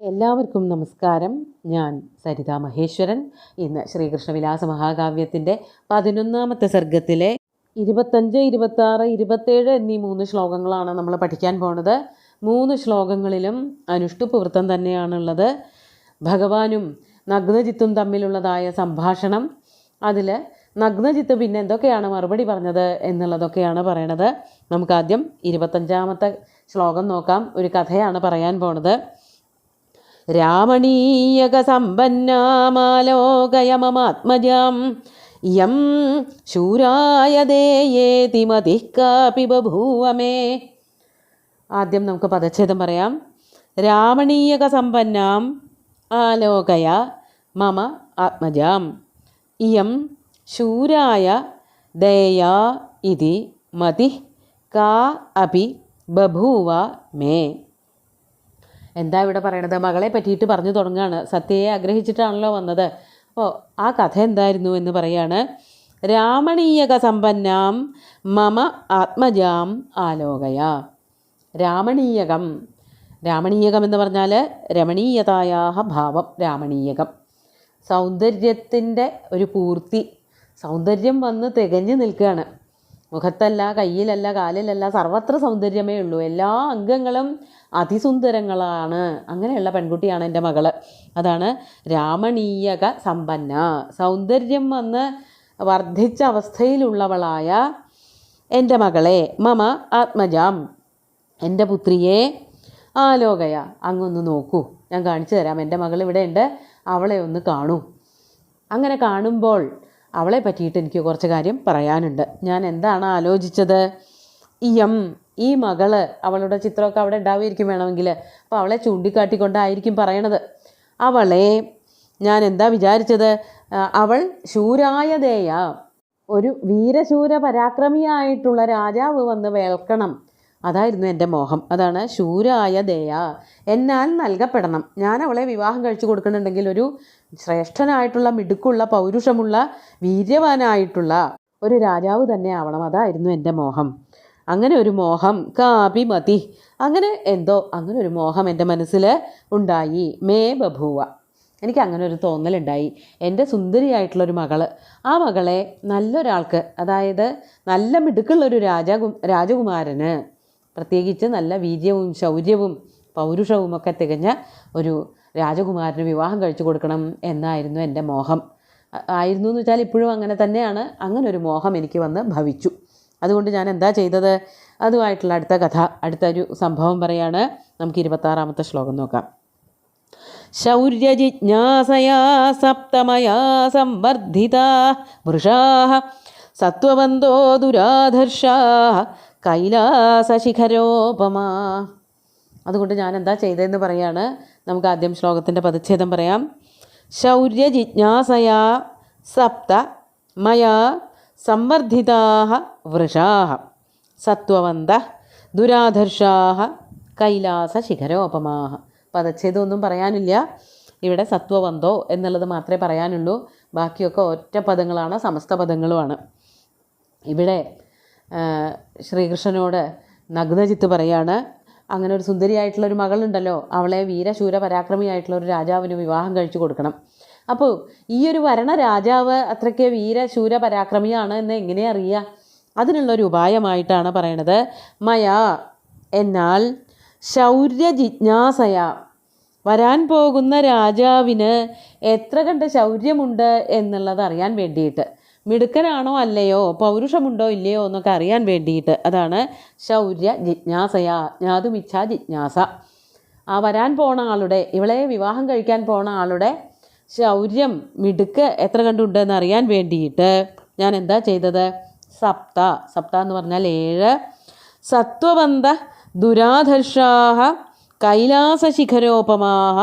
എല്ലാവർക്കും നമസ്കാരം. ഞാൻ സരിത മഹേശ്വരൻ. ഇന്ന് ശ്രീകൃഷ്ണവിലാസ മഹാകാവ്യത്തിൻ്റെ 11ാമത്തെ സർഗത്തിലെ 25, 26, 27 എന്നീ 3 ശ്ലോകങ്ങളാണ് നമ്മൾ പഠിക്കാൻ പോണത്. 3 ശ്ലോകങ്ങളിലും അനുഷ്ടുപ്പ് വൃത്തം തന്നെയാണുള്ളത്. ഭഗവാനും നഗ്നജിത്തും തമ്മിലുള്ളതായ സംഭാഷണം, അതിൽ നഗ്നജിത്ത് പിന്നെ എന്തൊക്കെയാണ് മറുപടി പറഞ്ഞത് എന്നുള്ളതൊക്കെയാണ് പറയണത്. നമുക്കാദ്യം 25ാമത്തെ ശ്ലോകം നോക്കാം. ഒരു കഥയാണ് പറയാൻ പോണത്. രാമണീയകസമ്പന്നാമാലോകയമമാത്മജാം യം ശൂരായ ദേയേതി മതിഃ കാപി ബഭൂവ മേ. ആദ്യം നമുക്ക് പദച്ഛേദം പറയാം. രാമണീയകസമ്പന്നാം ആലോകയ മമ ആത്മജാം ഇയം ശൂരായ ദേയാ ഇതി മതിഃ കാ അപി ബഭൂവ മേ. എന്താ ഇവിടെ പറയണത്? മകളെ പറ്റിയിട്ട് പറഞ്ഞു തുടങ്ങുകയാണ്. സത്യയെ ആഗ്രഹിച്ചിട്ടാണല്ലോ വന്നത്. അപ്പോൾ ആ കഥ എന്തായിരുന്നു എന്ന് പറയാണ്. രാമണീയക സമ്പന്നാം മമ ആത്മജാം ആലോകയ. രാമണീയകം, രാമണീയകം എന്ന് പറഞ്ഞാൽ രമണീയതായാഹ ഭാവം. രാമണീയകം സൗന്ദര്യത്തിൻ്റെ ഒരു പൂർത്തി. സൗന്ദര്യം വന്ന് തികഞ്ഞു നിൽക്കുകയാണ്. മുഖത്തല്ല, കയ്യിലല്ല, കാലിലല്ല, സർവത്ര സൗന്ദര്യമേ ഉള്ളൂ. എല്ലാ അംഗങ്ങളും അതിസുന്ദരങ്ങളാണ്. അങ്ങനെയുള്ള പെൺകുട്ടിയാണ് എൻ്റെ മകള്. അതാണ് രാമണീയക സമ്പന്ന. സൗന്ദര്യം വന്ന് വർദ്ധിച്ച അവസ്ഥയിലുള്ളവളായ എൻ്റെ മകളെ, മമ ആത്മജാം എൻ്റെ പുത്രിയെ, ആലോകയ അങ്ങൊന്ന് നോക്കൂ, ഞാൻ കാണിച്ചു തരാം. എൻ്റെ മകൾ ഇവിടെ ഉണ്ട്, അവളെ ഒന്ന് കാണൂ. അങ്ങനെ കാണുമ്പോൾ അവളെ പറ്റിയിട്ട് എനിക്ക് കുറച്ച് കാര്യം പറയാനുണ്ട്. ഞാൻ എന്താണ് ആലോചിച്ചത്? ഇയം, ഈ മകള്, അവളുടെ ചിത്രമൊക്കെ അവിടെ ഉണ്ടാവുമായിരിക്കും വേണമെങ്കിൽ. അപ്പോൾ അവളെ ചൂണ്ടിക്കാട്ടിക്കൊണ്ടായിരിക്കും പറയണത്. അവളെ ഞാൻ എന്താ വിചാരിച്ചത്? അവൾ ശൂരായ ദേയ, ഒരു വീരശൂര പരാക്രമിയായിട്ടുള്ള രാജാവ് വന്ന് വേൾക്കണം. അതായിരുന്നു എൻ്റെ മോഹം. അതാണ് ശൂരായ ദേയ, എന്നാൽ നൽകപ്പെടണം. ഞാൻ അവളെ വിവാഹം കഴിച്ചു കൊടുക്കണമെന്നുണ്ടെങ്കിൽ ഒരു ശ്രേഷ്ഠനായിട്ടുള്ള, മിടുക്കുള്ള, പൗരുഷമുള്ള, വീര്യവാനായിട്ടുള്ള ഒരു രാജാവ് തന്നെ ആവണം. അതായിരുന്നു എൻ്റെ മോഹം. അങ്ങനെ ഒരു മോഹം, കാപി മതി, അങ്ങനെ എന്തോ അങ്ങനെ ഒരു മോഹം എൻ്റെ മനസ്സിൽ ഉണ്ടായി. മേ ബഭൂവ, എനിക്ക് അങ്ങനെ ഒരു തോന്നലുണ്ടായി. എൻ്റെ സുന്ദരിയായിട്ടുള്ളൊരു മകള്, ആ മകളെ നല്ലൊരാൾക്ക്, അതായത് നല്ല മിടുക്കുള്ളൊരു രാജകുമാരന്, പ്രത്യേകിച്ച് നല്ല വീര്യവും ശൗര്യവും പൗരുഷവും ഒക്കെ തികഞ്ഞ ഒരു രാജകുമാരന് വിവാഹം കഴിച്ചു കൊടുക്കണം എന്നായിരുന്നു എൻ്റെ മോഹം. ആയിരുന്നു എന്ന് വെച്ചാൽ ഇപ്പോഴും അങ്ങനെ തന്നെയാണ്. അങ്ങനെ ഒരു മോഹം എനിക്ക് വന്ന് ഭവിച്ചു. അതുകൊണ്ട് ഞാൻ എന്താ ചെയ്തത്? അതുമായിട്ടുള്ള അടുത്ത കഥ, അടുത്തൊരു സംഭവം പറയാണ്. നമുക്ക് 26ാമത്തെ ശ്ലോകം നോക്കാം. ശൗര്യജിജ്ഞാസയാ സപ്തമയാ സംവർദ്ധിതാ വൃഷാഃ സത്വവന്തോ ദുരാധർഷാഃ കൈലാസശിഖരോപമാ. അതുകൊണ്ട് ഞാൻ എന്താ ചെയ്തതെന്ന് പറയാണ്. നമുക്ക് ആദ്യം ശ്ലോകത്തിൻ്റെ പദച്ഛേദം പറയാം. ശൗര്യജിജ്ഞാസയാ സപ്ത മയാ സംവർദ്ധിതാഃ വൃഷാഃ സത്വവന്തഃ ദുരാധർഷാഃ കൈലാസശിഖരോപമാഃ. പദച്ഛേദമൊന്നും പറയാനില്ല. ഇവിടെ സത്വവന്തോ എന്നുള്ളത് മാത്രമേ പറയാനുള്ളൂ. ബാക്കിയൊക്കെ ഒറ്റ പദങ്ങളാണ്, സമസ്ത പദങ്ങളുമാണ്. ഇവിടെ ശ്രീകൃഷ്ണനോട് നഗ്നജിത്ത് പറയാണ്, അങ്ങനെ ഒരു സുന്ദരിയായിട്ടുള്ളൊരു മകളുണ്ടല്ലോ, അവളെ വീരശൂര പരാക്രമിയായിട്ടുള്ള ഒരു രാജാവിന് വിവാഹം കഴിച്ചു കൊടുക്കണം. അപ്പോൾ ഈ ഒരു വരണ രാജാവ് അത്രയ്ക്ക് വീരശൂര പരാക്രമിയാണ് എന്ന് എങ്ങനെ അറിയുക? അതിനുള്ളൊരു ഉപായമായിട്ടാണ് പറയണത്. മയാ, എന്നാൽ, ശൗര്യ ജിജ്ഞാസയ, വരാൻ പോകുന്ന രാജാവിന് എത്ര കണ്ട് ശൗര്യമുണ്ട് എന്നുള്ളത് അറിയാൻ വേണ്ടിയിട്ട്, മിടുക്കനാണോ അല്ലയോ, പൗരുഷമുണ്ടോ ഇല്ലയോ എന്നൊക്കെ അറിയാൻ വേണ്ടിയിട്ട്. അതാണ് ശൗര്യ ജിജ്ഞാസയ, ജ്ഞാതുമിച്ഛാ ജിജ്ഞാസ. ആ വരാൻ പോണ ആളുടെ, ഇവളെ വിവാഹം കഴിക്കാൻ പോണ ആളുടെ ശൗര്യം, മിടുക്ക് എത്ര കണ്ടുണ്ടെന്ന് അറിയാൻ വേണ്ടിയിട്ട് ഞാൻ എന്താ ചെയ്തത്? സപ്ത, സപ്ത എന്ന് പറഞ്ഞാൽ 7, സത്വവന്ത ദുരാധർഷാഃ കൈലാസശിഖരോപമാഃ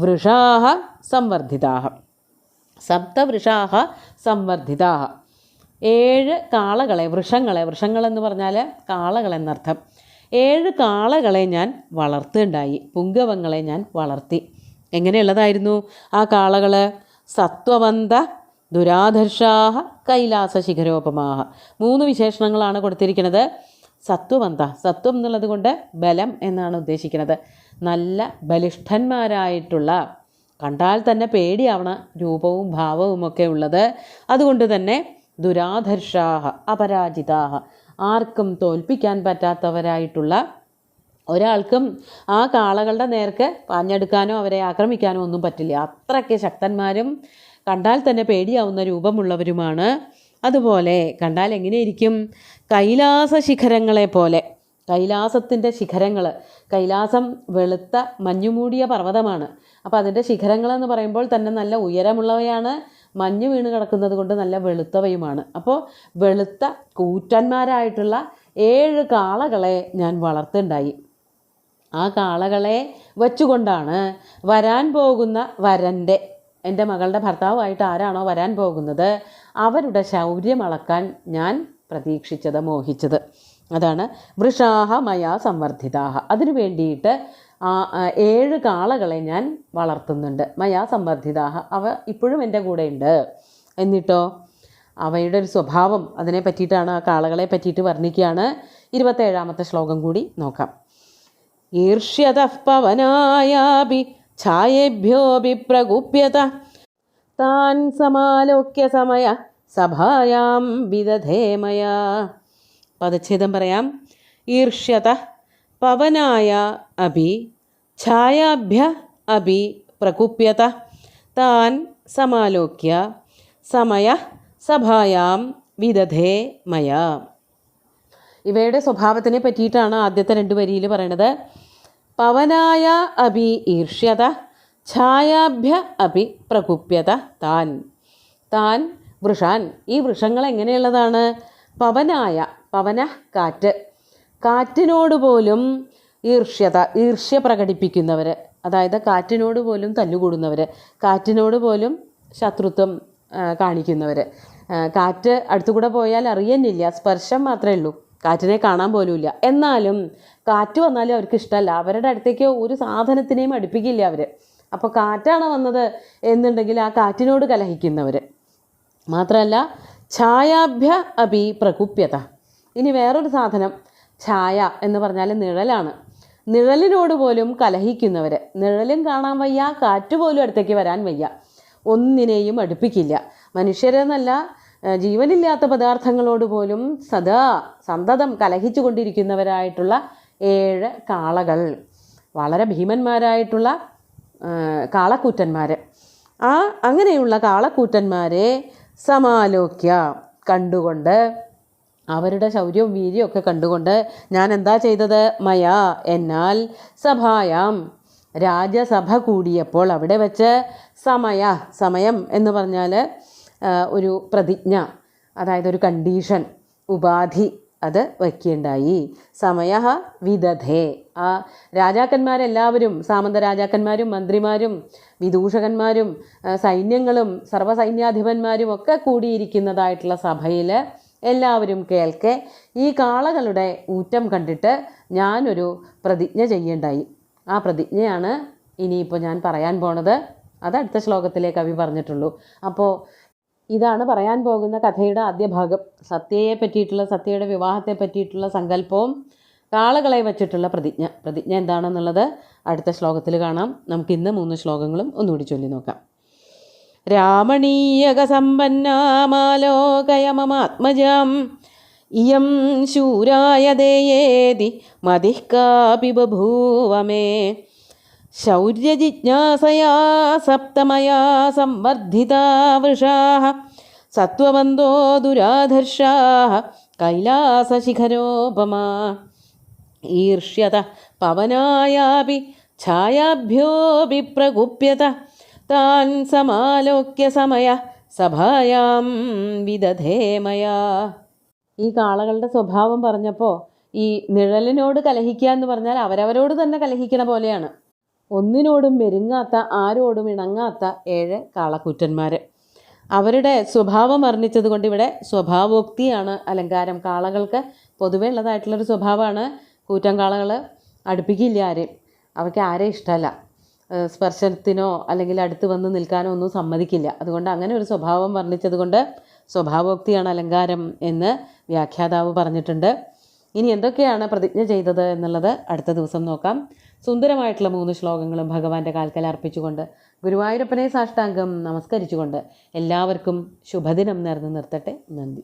വൃഷാഃ സംവർദ്ധിതാഃ. സപ്തവൃഷാഃ സംവർദ്ധിതാഃ, 7 കാളകളെ, വൃഷങ്ങളെ, വൃഷങ്ങളെന്ന് പറഞ്ഞാൽ കാളകളെന്നർത്ഥം. 7 കാളകളെ ഞാൻ വളർത്തുണ്ടായി, പുങ്കവങ്ങളെ ഞാൻ വളർത്തി. എങ്ങനെയുള്ളതായിരുന്നു ആ കാളകൾ? സത്വവന്ത ദുരാധർഷാഃ കൈലാസശിഖരോപമാഃ. 3 വിശേഷണങ്ങളാണ് കൊടുത്തിരിക്കുന്നത്. സത്വവന്ത, സത്വം എന്നുള്ളത് കൊണ്ട് ബലം എന്നാണ് ഉദ്ദേശിക്കുന്നത്. നല്ല ബലിഷ്ഠന്മാരായിട്ടുള്ള, കണ്ടാൽ തന്നെ പേടിയാവണ രൂപവും ഭാവവുമൊക്കെ ഉള്ളത്. അതുകൊണ്ട് തന്നെ ദുരാധർഷാഹ അപരാജിതാഹ, ആർക്കും തോൽപ്പിക്കാൻ പറ്റാത്തവരായിട്ടുള്ള, ഒരാൾക്കും ആ കാളകളുടെ നേർക്ക് പാഞ്ഞെടുക്കാനോ അവരെ ആക്രമിക്കാനോ ഒന്നും പറ്റില്ല. അത്രയ്ക്ക് ശക്തന്മാരും കണ്ടാൽ തന്നെ പേടിയാവുന്ന രൂപമുള്ളവരുമാണ്. അതുപോലെ കണ്ടാൽ എങ്ങനെയിരിക്കും? കൈലാസ ശിഖരങ്ങളെ പോലെ. കൈലാസത്തിൻ്റെ ശിഖരങ്ങൾ, കൈലാസം വെളുത്ത മഞ്ഞുമൂടിയ പർവ്വതമാണ്. അപ്പോൾ അതിൻ്റെ ശിഖരങ്ങളെന്ന് പറയുമ്പോൾ തന്നെ നല്ല ഉയരമുള്ളവയാണ്, മഞ്ഞ് വീണ് കിടക്കുന്നത് കൊണ്ട് നല്ല വെളുത്തവയുമാണ്. അപ്പോൾ വെളുത്ത കൂറ്റന്മാരായിട്ടുള്ള 7 കാളകളെ ഞാൻ വളർത്തുണ്ടായി. ആ കാളകളെ വച്ചുകൊണ്ടാണ് വരാൻ പോകുന്ന വരൻ്റെ, എൻ്റെ മകളുടെ ഭർത്താവായിട്ട് ആരാണോ വരാൻ പോകുന്നത് അവരുടെ ശൗര്യം അളക്കാൻ ഞാൻ പ്രതീക്ഷിച്ചത്, മോഹിച്ചത്. അതാണ് വൃഷാഹ മയാ സംവർദ്ധിതാഹ. അതിനു വേണ്ടിയിട്ട് 7 കാളകളെ ഞാൻ വളർത്തുന്നുണ്ട്. മയാ സംവർദ്ധിതാഹ, അവ ഇപ്പോഴും എൻ്റെ കൂടെയുണ്ട്. എന്നിട്ടോ അവയുടെ ഒരു സ്വഭാവം, അതിനെ പറ്റിയിട്ടാണ്, ആ കാളകളെ പറ്റിയിട്ട് വർണ്ണിക്കുകയാണ്. 27ാമത്തെ ശ്ലോകം കൂടി നോക്കാം. ഈർഷ്യതഃ പവനായാപി ഛായേഭ്യോപി പ്രകുപ്യത താൻ സമാലോക്യ സമയ സഭായാം വിദധേ മയാ. പദച്ഛേദം പറയാം. ഈർഷ്യതഃ പവനായ അപി ഛായാഭ്യ അപി പ്രകുപ്യത താൻ സമാലോക്യ സമയ സഭായാം വിദധേ മയാ. ഇവയുടെ സ്വഭാവത്തിനെ പറ്റിയിട്ടാണ് ആദ്യത്തെ 2 വരിയിൽ പറയണത്. പവനായ അപി ഈർഷ്യത ഛായാഭ്യ അപി പ്രകുപ്യത താൻ. താൻ വൃഷാൻ, ഈ വൃഷങ്ങൾ എങ്ങനെയുള്ളതാണ്? പവനായ, പവന കാറ്റ്, കാറ്റിനോട് പോലും ഈർഷ്യത, ഈർഷ്യ പ്രകടിപ്പിക്കുന്നവർ, അതായത് കാറ്റിനോട് പോലും തല്ലുകൂടുന്നവർ, കാറ്റിനോട് പോലും ശത്രുത്വം കാണിക്കുന്നവർ. കാറ്റ് അടുത്തുകൂടെ പോയാൽ അറിയുന്നില്ല, സ്പർശം മാത്രമേ ഉള്ളൂ, കാറ്റിനെ കാണാൻ പോലുമില്ല. എന്നാലും കാറ്റ് വന്നാലും അവർക്ക് ഇഷ്ടമല്ല, അവരുടെ അടുത്തേക്ക് ഒരു സാധനത്തിനെയും അടുപ്പിക്കില്ല അവർ. അപ്പോൾ കാറ്റാണ് വന്നത് എന്നുണ്ടെങ്കിൽ ആ കാറ്റിനോട് കലഹിക്കുന്നവർ. മാത്രമല്ല ഛായാഭ്യ അപി പ്രകുപ്യത. ഇനി വേറൊരു സാധനം, ഛായ എന്ന് പറഞ്ഞാൽ നിഴലാണ്. നിഴലിനോട് പോലും കലഹിക്കുന്നവർ. നിഴലും കാണാൻ വയ്യ, കാറ്റ് പോലും അടുത്തേക്ക് വരാൻ വയ്യ, ഒന്നിനെയും അടുപ്പിക്കില്ല. മനുഷ്യരെന്നല്ല, ജീവനില്ലാത്ത പദാർത്ഥങ്ങളോട് പോലും സദാ സന്തതം കലഹിച്ചു കൊണ്ടിരിക്കുന്നവരായിട്ടുള്ള 7 കാളകൾ, വളരെ ഭീമന്മാരായിട്ടുള്ള കാളക്കൂറ്റന്മാർ. അങ്ങനെയുള്ള കാളക്കൂറ്റന്മാരെ സമാലോക്യ, കണ്ടുകൊണ്ട്, അവരുടെ ശൗര്യവും വീര്യവും ഒക്കെ കണ്ടുകൊണ്ട് ഞാൻ എന്താ ചെയ്തത്? മയാ, എന്നാൽ, സഭായാം, രാജസഭ കൂടിയപ്പോൾ അവിടെ വെച്ച്, സമയം എന്ന് പറഞ്ഞാൽ ഒരു പ്രതിജ്ഞ, അതായത് ഒരു കണ്ടീഷൻ, ഉപാധി, അത് വയ്ക്കുകയുണ്ടായി. സമയ വിദധേ, ആ രാജാക്കന്മാരെല്ലാവരും, സാമന്ത രാജാക്കന്മാരും മന്ത്രിമാരും വിദൂഷകന്മാരും സൈന്യങ്ങളും സർവ്വസൈന്യാധിപന്മാരും ഒക്കെ കൂടിയിരിക്കുന്നതായിട്ടുള്ള സഭയിൽ എല്ലാവരും കേൾക്കെ ഈ കാളകളുടെ ഊറ്റം കണ്ടിട്ട് ഞാനൊരു പ്രതിജ്ഞ ചെയ്യേണ്ടായി. ആ പ്രതിജ്ഞയാണ് ഇനിയിപ്പോൾ ഞാൻ പറയാൻ പോണത്. അത് അടുത്ത ശ്ലോകത്തിലേ കവി പറഞ്ഞിട്ടുള്ളൂ. അപ്പോൾ ഇതാണ് പറയാൻ പോകുന്ന കഥയുടെ ആദ്യ ഭാഗം. സത്യയെ പറ്റിയിട്ടുള്ള, സത്യയുടെ വിവാഹത്തെ പറ്റിയിട്ടുള്ള സങ്കല്പവും കാളകളെ വച്ചിട്ടുള്ള പ്രതിജ്ഞ എന്താണെന്നുള്ളത് അടുത്ത ശ്ലോകത്തിൽ കാണാം. നമുക്കിന്ന് 3 ശ്ലോകങ്ങളും ഒന്നുകൂടി ചൊല്ലി നോക്കാം. രാമണീയക സമ്പന്നാമാലോകയ മമാത്മജാം ഇയം ശൂരായ ദേയേതി മതിഃ കാപി ബഭൂവ മേ ശൗര്യജിജ്ഞാസയാ സപ്തമയാ സംവർദ്ധിതാ വൃഷാഃ സത്വവന്തോ ദുരാധർഷാഃ കൈലാസശിഖരോപമാ ഈർഷ്യത പവനായാപി ഛായാഭ്യോപി പ്രകുപ്യത താൻ സമാലോക്യ സമയ സഭായാം വിദധേ മയാ. ഈ കാളകളുടെ സ്വഭാവം പറഞ്ഞപ്പോൾ ഈ നിഴലിനോട് കലഹിക്കുക എന്ന് പറഞ്ഞാൽ അവരവരോട് തന്നെ കലഹിക്കണ പോലെയാണ്. ഒന്നിനോടും മെരുങ്ങാത്ത, ആരോടും ഇണങ്ങാത്ത 7 കാളക്കൂറ്റന്മാർ. അവരുടെ സ്വഭാവം വർണ്ണിച്ചത് കൊണ്ട് ഇവിടെ സ്വഭാവോക്തിയാണ് അലങ്കാരം. കാളകൾക്ക് പൊതുവേ ഉള്ളതായിട്ടുള്ളൊരു സ്വഭാവമാണ്, കൂറ്റൻ കാളകൾ അടുപ്പിക്കില്ല ആരെയും, അവയ്ക്ക് ആരെയും ഇഷ്ടമല്ല, സ്പർശനത്തിനോ അല്ലെങ്കിൽ അടുത്ത് വന്ന് നിൽക്കാനോ ഒന്നും സമ്മതിക്കില്ല. അതുകൊണ്ട് അങ്ങനെ ഒരു സ്വഭാവം വർണ്ണിച്ചത് കൊണ്ട് സ്വഭാവോക്തിയാണ് അലങ്കാരം എന്ന് വ്യാഖ്യാതാവ് പറഞ്ഞിട്ടുണ്ട്. ഇനി എന്തൊക്കെയാണ് പ്രതിജ്ഞ ചെയ്തത് എന്നുള്ളത് അടുത്ത ദിവസം നോക്കാം. സുന്ദരമായിട്ടുള്ള 3 ശ്ലോകങ്ങളും ഭഗവാന്റെ കാൽക്കൽ അർപ്പിച്ചുകൊണ്ട് ഗുരുവായൂരപ്പനെ സാഷ്ടാംഗം നമസ്കരിച്ചുകൊണ്ട് എല്ലാവർക്കും ശുഭദിനം നേർന്നു നിർത്തട്ടെ. നന്ദി.